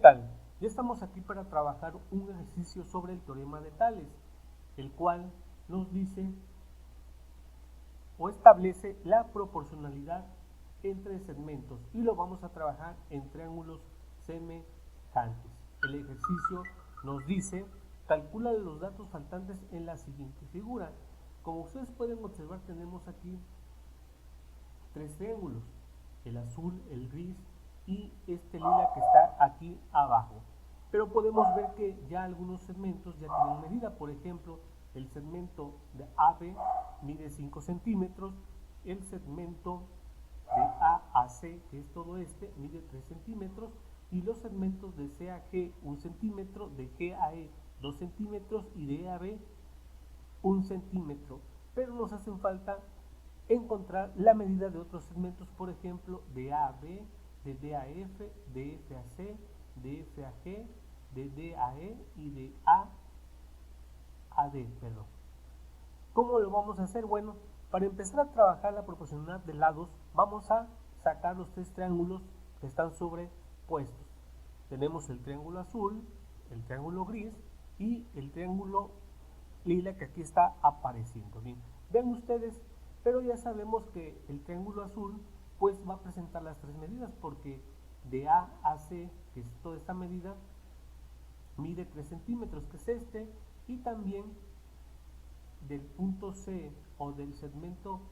tal? Ya estamos aquí para trabajar un ejercicio sobre el teorema de Tales, el cual nos dice o establece la proporcionalidad entre segmentos y lo vamos a trabajar en triángulos semejantes. El ejercicio nos dice, calcula los datos faltantes en la siguiente figura. Como ustedes pueden observar, tenemos aquí tres triángulos, el azul, el gris y este lila que está aquí abajo. Pero podemos ver que ya algunos segmentos ya tienen medida. Por ejemplo, el segmento de AB mide 5 centímetros, el segmento de A a C, que es todo este, mide 3 centímetros, y los segmentos de C a G 1 centímetro, de G a E 2 centímetros y de E a B 1 centímetro. Pero nos hacen falta encontrar la medida de otros segmentos, por ejemplo, de A a B, de D a F, de F a C, de F a G, de D a E y de A a D, perdón. ¿Cómo lo vamos a hacer? Bueno, para empezar a trabajar la proporcionalidad de lados, vamos a sacar los tres triángulos que están sobrepuestos. Tenemos el triángulo azul, el triángulo gris y el triángulo lila que aquí está apareciendo. Bien, vean ustedes, pero ya sabemos que el triángulo azul pues va a presentar las tres medidas, porque de A a C, que es toda esta medida, mide 3 centímetros, que es este, y también del punto C o del segmento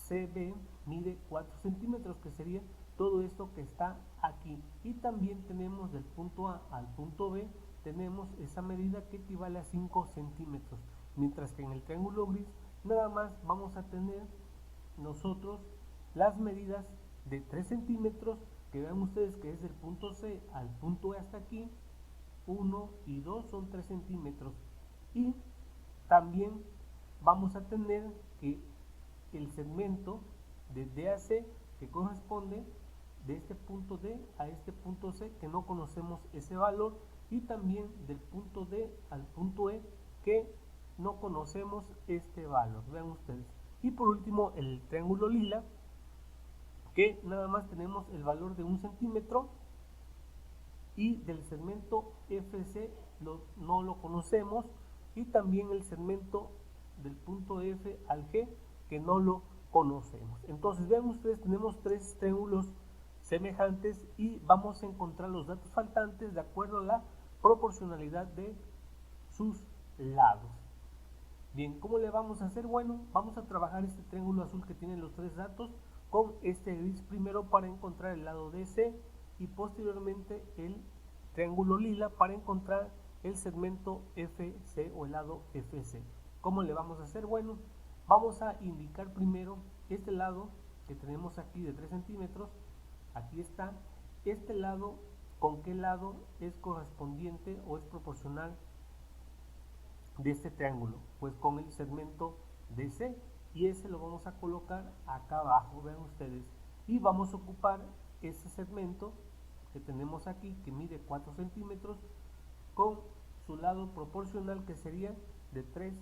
CB mide 4 centímetros, que sería todo esto que está aquí. Y también tenemos del punto A al punto B, tenemos esa medida que equivale a 5 centímetros. Mientras que en el triángulo gris nada más vamos a tener nosotros las medidas de 3 centímetros, que vean ustedes que es del punto C al punto E hasta aquí, 1 y 2 son 3 centímetros. Y también vamos a tener que el segmento de D a C, que corresponde de este punto D a este punto C, que no conocemos ese valor, y también del punto D al punto E, que no conocemos este valor. Vean ustedes. Y por último, el triángulo lila, que nada más tenemos el valor de 1 centímetro, y del segmento FC no lo conocemos, y también el segmento del punto F al G, que no lo conocemos. Entonces vean ustedes, tenemos tres triángulos semejantes y vamos a encontrar los datos faltantes de acuerdo a la proporcionalidad de sus lados. Bien, ¿cómo le vamos a hacer? Bueno, vamos a trabajar este triángulo azul que tiene los tres datos con este gris primero para encontrar el lado DC, y posteriormente el triángulo lila para encontrar el segmento FC o el lado FC. ¿Cómo le vamos a hacer? Bueno, vamos a indicar primero este lado que tenemos aquí de 3 centímetros. Aquí está. Este lado, ¿con qué lado es correspondiente o es proporcional de este triángulo? Pues con el segmento DC, y ese lo vamos a colocar acá abajo, vean ustedes, y vamos a ocupar ese segmento que tenemos aquí, que mide 4 centímetros, con su lado proporcional, que sería de 3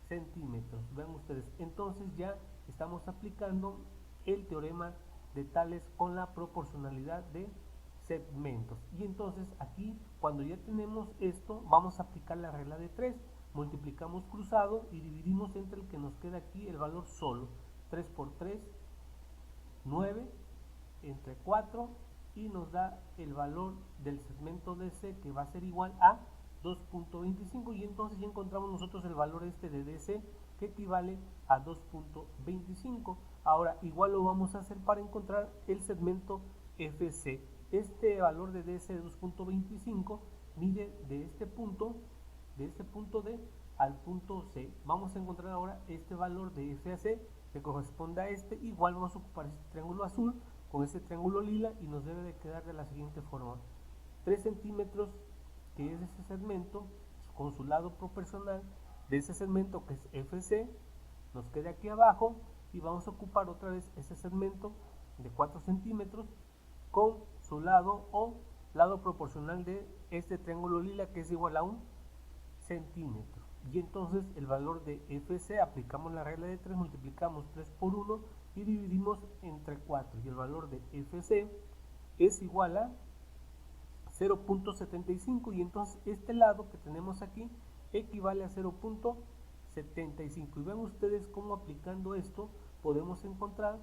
centímetros. Vean ustedes, entonces ya estamos aplicando el teorema de Tales con la proporcionalidad de segmentos. Y entonces aquí, cuando ya tenemos esto, vamos a aplicar la regla de 3. Multiplicamos cruzado y dividimos entre el que nos queda aquí el valor solo. 3 por 3, 9, entre 4, y nos da el valor del segmento DC, que va a ser igual a 2.25, y entonces ya encontramos nosotros el valor este de DC, que equivale a 2.25. Ahora igual lo vamos a hacer para encontrar el segmento FC. Este valor de DC de 2.25 mide de este punto D al punto C. Vamos a encontrar ahora este valor de F a C, que corresponde a este. Igual vamos a ocupar este triángulo azul con este triángulo lila, y nos debe de quedar de la siguiente forma: 3 centímetros, que es ese segmento, con su lado proporcional de ese segmento, que es FC, nos queda aquí abajo, y vamos a ocupar otra vez ese segmento de 4 centímetros con su lado o lado proporcional de este triángulo lila, que es igual a 1 centímetro. Y entonces el valor de FC, aplicamos la regla de 3, multiplicamos 3 por 1 y dividimos entre 4, y el valor de FC es igual a 0.75 y entonces este lado que tenemos aquí equivale a 0.75 y vean ustedes cómo aplicando esto podemos encontrar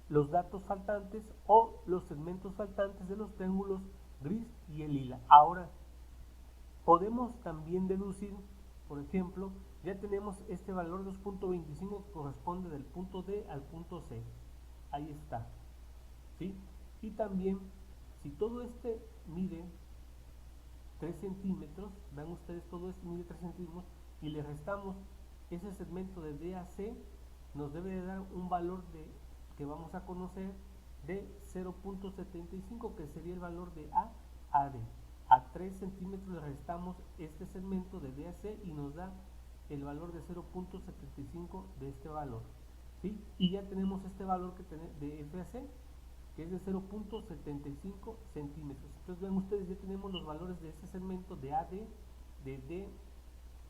los datos faltantes o los segmentos faltantes de los triángulos gris y el lila. Ahora podemos también deducir, por ejemplo, ya tenemos este valor 2.25 que corresponde del punto D al punto C, ahí está, ¿sí? Y también si todo este mide 3 centímetros, vean ustedes, todo esto mide 3 centímetros y le restamos ese segmento de D a C, nos debe de dar un valor que vamos a conocer de 0.75, que sería el valor de A a D. A 3 centímetros le restamos este segmento de D a C y nos da el valor de 0.75 de este valor, ¿sí? Y ya tenemos este valor de F a C, que es de 0.75 centímetros. Entonces ven ustedes, ya tenemos los valores de este segmento de AD, de D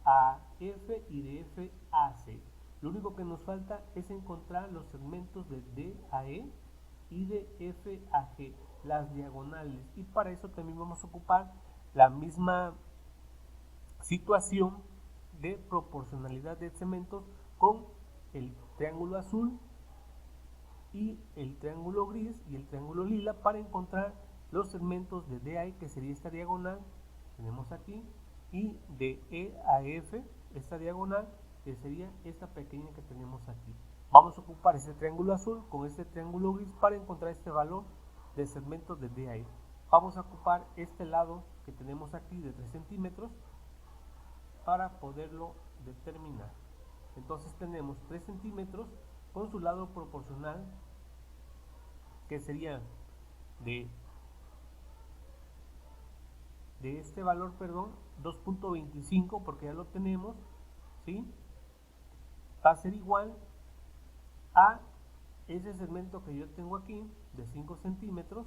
a F y de F a C. Lo único que nos falta es encontrar los segmentos de D a E y de F a G, las diagonales. Y para eso también vamos a ocupar la misma situación de proporcionalidad de segmentos con el triángulo azul y el triángulo gris y el triángulo lila para encontrar los segmentos de D a E, que sería esta diagonal, tenemos aquí, y de E a F, esta diagonal, que sería esta pequeña que tenemos aquí. Vamos a ocupar este triángulo azul con este triángulo gris para encontrar este valor de segmentos de D a E. Vamos a ocupar este lado que tenemos aquí de 3 centímetros para poderlo determinar. Entonces tenemos 3 centímetros con su lado proporcional, que sería de este valor, perdón, 2.25, porque ya lo tenemos, ¿sí? Va a ser igual a ese segmento que yo tengo aquí de 5 centímetros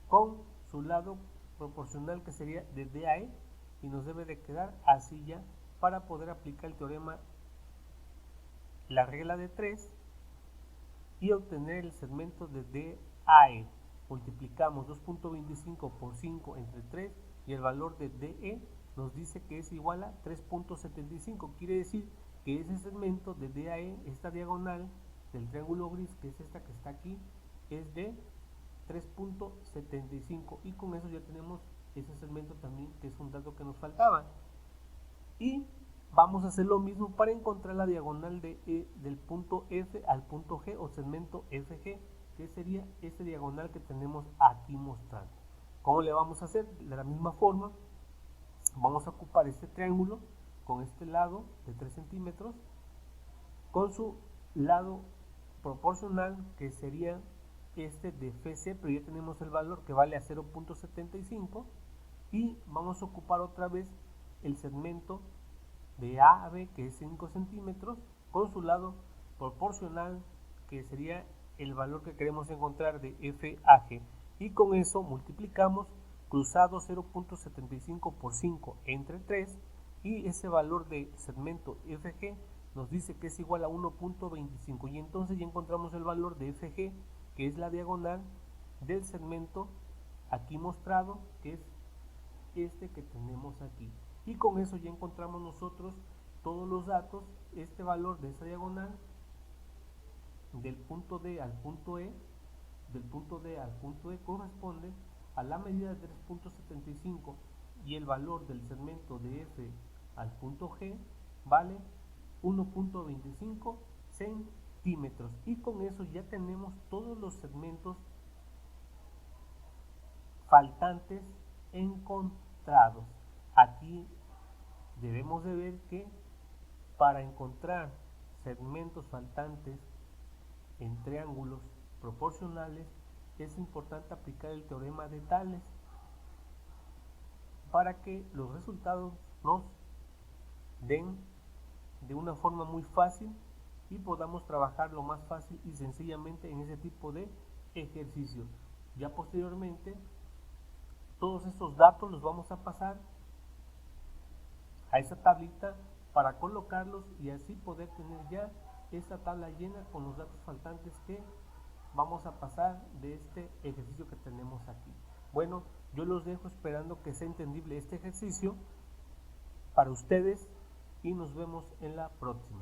con su lado proporcional, que sería de D a E, y nos debe de quedar así ya para poder aplicar el teorema, la regla de 3, y obtener el segmento de D a E. Multiplicamos 2.25 por 5 entre 3 y el valor de DE nos dice que es igual a 3.75. Quiere decir que ese segmento de DAE, esta diagonal del triángulo gris, que es esta que está aquí, es de 3.75 y con eso ya tenemos ese segmento también, que es un dato que nos faltaba. Y vamos a hacer lo mismo para encontrar la diagonal del punto F al punto G o segmento FG, que sería este diagonal que tenemos aquí mostrando. ¿Cómo le vamos a hacer? De la misma forma, vamos a ocupar este triángulo con este lado de 3 centímetros, con su lado proporcional, que sería este de FC, pero ya tenemos el valor que vale a 0.75, y vamos a ocupar otra vez el segmento de A a B, que es 5 centímetros, con su lado proporcional, que sería el valor que queremos encontrar de F a G, y con eso multiplicamos cruzado 0.75 por 5 entre 3, y ese valor de segmento FG nos dice que es igual a 1.25, y entonces ya encontramos el valor de FG, que es la diagonal del segmento aquí mostrado, que es este que tenemos aquí. Y con eso ya encontramos nosotros todos los datos. Este valor de esa diagonal del punto D al punto E, del punto D al punto E, corresponde a la medida de 3.75, y el valor del segmento de F al punto G vale 1.25 centímetros. Y con eso ya tenemos todos los segmentos faltantes encontrados. Aquí debemos de ver que para encontrar segmentos faltantes en triángulos proporcionales es importante aplicar el teorema de Tales para que los resultados nos den de una forma muy fácil y podamos trabajar lo más fácil y sencillamente en ese tipo de ejercicios. Ya posteriormente todos estos datos los vamos a pasar a esa tablita para colocarlos y así poder tener ya esta tabla llena con los datos faltantes que vamos a pasar de este ejercicio que tenemos aquí. Bueno, Yo los dejo esperando que sea entendible este ejercicio para ustedes y nos vemos en la próxima.